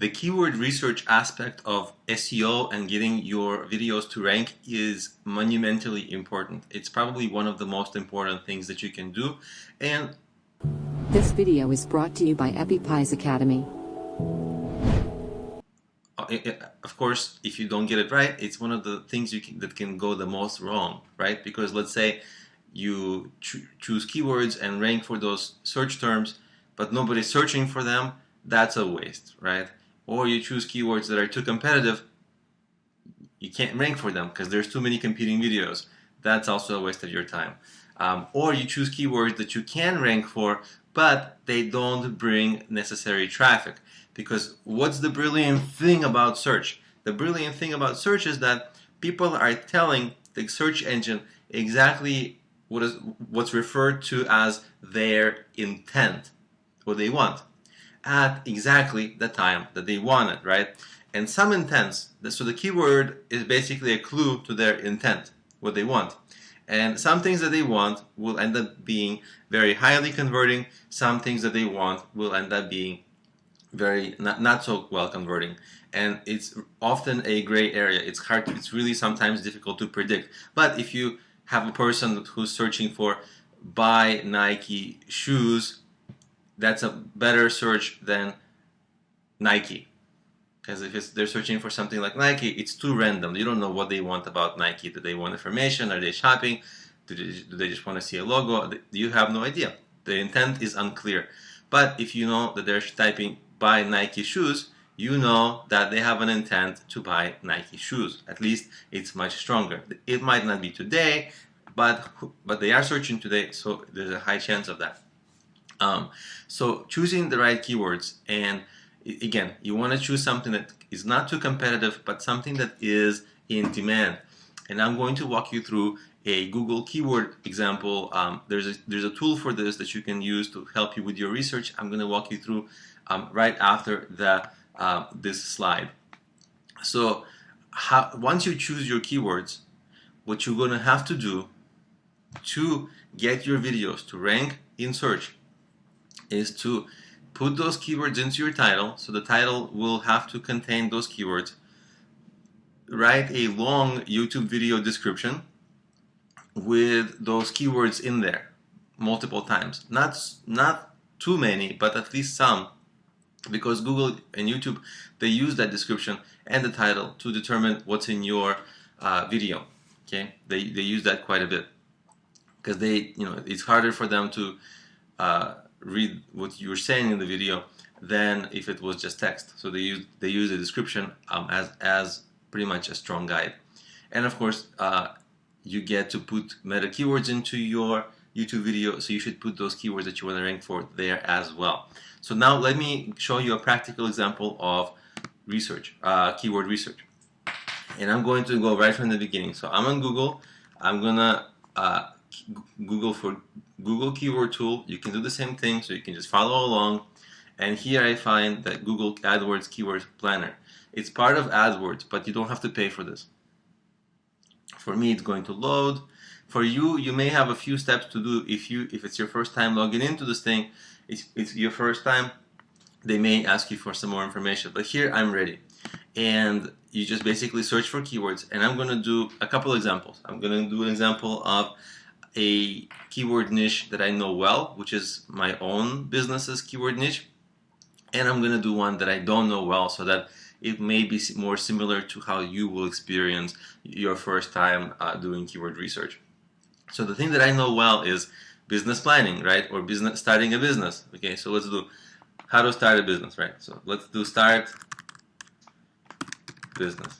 The keyword research aspect of SEO and getting your videos to rank is monumentally important. It's probably one of the most important things that you can do. And this video is brought to you by EpiPies Academy. Of course, if you don't get it right, it's one of the things that can go the most wrong, right? Because let's say you choose keywords and rank for those search terms, but nobody's searching for them. That's a waste, right? Or you choose keywords that are too competitive, you can't rank for them because there's too many competing videos. That's also a waste of your time. Or you choose keywords that you can rank for, but they don't bring necessary traffic. Because what's the brilliant thing about search? The brilliant thing about search is that people are telling the search engine exactly what's referred to as their intent, what they want, at exactly the time that they want it, right? And some intents, so the keyword is basically a clue to their intent, what they want. And some things that they want will end up being very highly converting. Some things that they want will end up being very not so well converting. And it's often a gray area. It's really sometimes difficult to predict. But if you have a person who's searching for buy Nike shoes, that's a better search than Nike. Because if they're searching for something like Nike, it's too random. You don't know what they want about Nike. Do they want information? Are they shopping? Do they just want to see a logo? You have no idea. The intent is unclear. But if you know that they're typing buy Nike shoes, you know that they have an intent to buy Nike shoes. At least it's much stronger. It might not be today, but they are searching today, so there's a high chance of that. So choosing the right keywords, and again, you want to choose something that is not too competitive, but something that is in demand. And I'm going to walk you through a Google keyword example. There's a tool for this that you can use to help you with your research. I'm going to walk you through right after this slide. So once you choose your keywords, what you're going to have to do to get your videos to rank in search is to put those keywords into your title. So the title will have to contain those keywords. Write a long YouTube video description with those keywords in there multiple times. Not too many, but at least some, because Google and YouTube, they use that description and the title to determine what's in your video. Okay, they use that quite a bit because it's harder for them to read what you're saying in the video than if it was just text. So they use the description as pretty much a strong guide. And of course, you get to put meta keywords into your YouTube video, so you should put those keywords that you want to rank for there as well. So now let me show you a practical example of research, keyword research. And I'm going to go right from the beginning. So I'm on Google. I'm gonna Google for Google Keyword Tool. You can do the same thing, so you can just follow along. And here I find that Google AdWords Keyword Planner. It's part of AdWords, but you don't have to pay for this. For me, it's going to load. For you, you may have a few steps to do. If it's your first time logging into this thing, it's your first time, they may ask you for some more information. But here, I'm ready. And you just basically search for keywords. And I'm going to do a couple examples. I'm going to do an example of a keyword niche that I know well, which is my own business's keyword niche. And I'm going to do one that I don't know well, so that it may be more similar to how you will experience your first time doing keyword research. So the thing that I know well is business planning, right? Or starting a business. Okay, so let's do how to start a business, right? So let's do start business.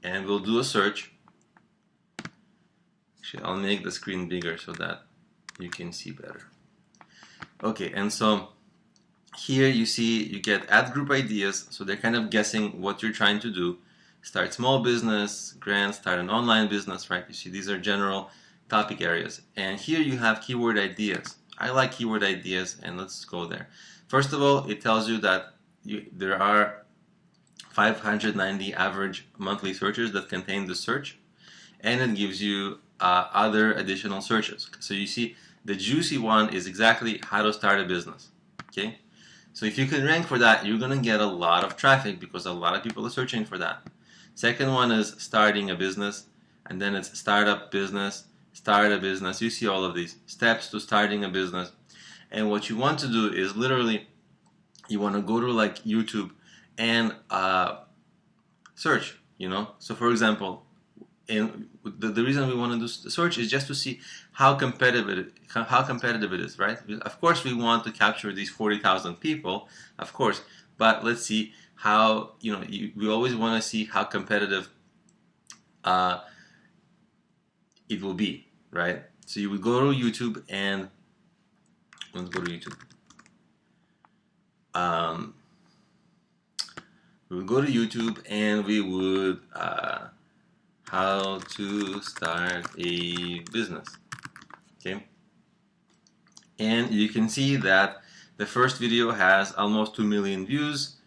And we'll do a search. Actually, I'll make the screen bigger so that you can see better. Okay, and so here you see you get ad group ideas, so they're kind of guessing what you're trying to do. Start small business, grant, start an online business, right? You see these are general topic areas. And here you have keyword ideas. I like keyword ideas, and let's go there. First of all, it tells you that there are 590 average monthly searches that contain the search, and it gives you other additional searches. So you see the juicy one is exactly how to start a business. Okay, So if you can rank for that, you're gonna get a lot of traffic because a lot of people are searching for that. Second one is starting a business, and then it's start a business. You see all of these steps to starting a business. And what you want to do is literally, you want to go to like YouTube and search, So for example, and the reason we want to do the search is just to see how competitive it is, right? Of course, we want to capture these 40,000 people, of course, but let's see how, we always want to see how competitive it will be, right? So you would go to YouTube and let's go to YouTube. We would go to YouTube and we would how to start a business, okay? And you can see that the first video has almost 2 million views.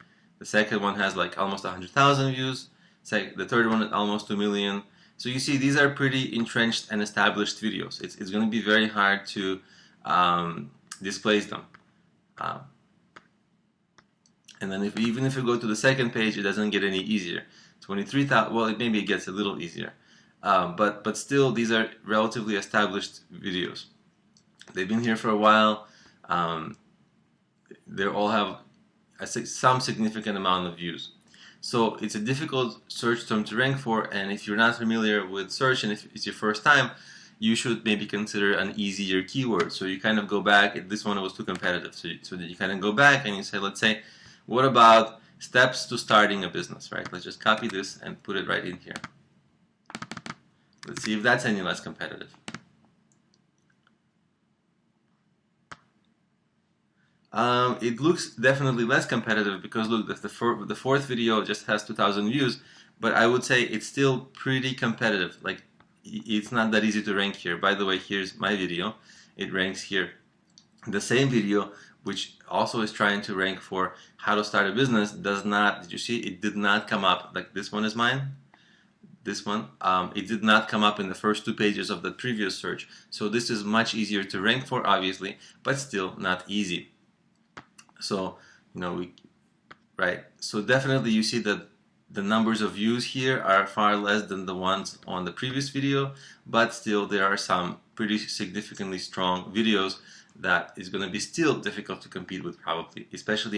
The second one has like almost 100,000 views. The third one is almost 2 million. So you see, these are pretty entrenched and established videos. It's going to be very hard to displace them. And then even if you go to the second page, it doesn't get any easier. 23,000. Well, maybe it gets a little easier, but still, these are relatively established videos. They've been here for a while. They all have some significant amount of views. So it's a difficult search term to rank for, and if you're not familiar with search and if it's your first time, you should maybe consider an easier keyword. So you kind of go back. This one was too competitive, so that you kind of go back and you say, let's say, what about steps to starting a business, right? Let's just copy this and put it right in here. Let's see if that's any less competitive. It looks definitely less competitive because look, the fourth video just has 2,000 views, but I would say it's still pretty competitive. Like, it's not that easy to rank here. By the way, here's my video. It ranks here. The same video, which also is trying to rank for how to start a business, does not, did you see, it did not come up. Like, this one is mine, this one, it did not come up in the first 2 pages of the previous search. So this is much easier to rank for, obviously, but still not easy. So, right, so definitely you see that the numbers of views here are far less than the ones on the previous video, but still there are some pretty significantly strong videos that is going to be still difficult to compete with, probably, especially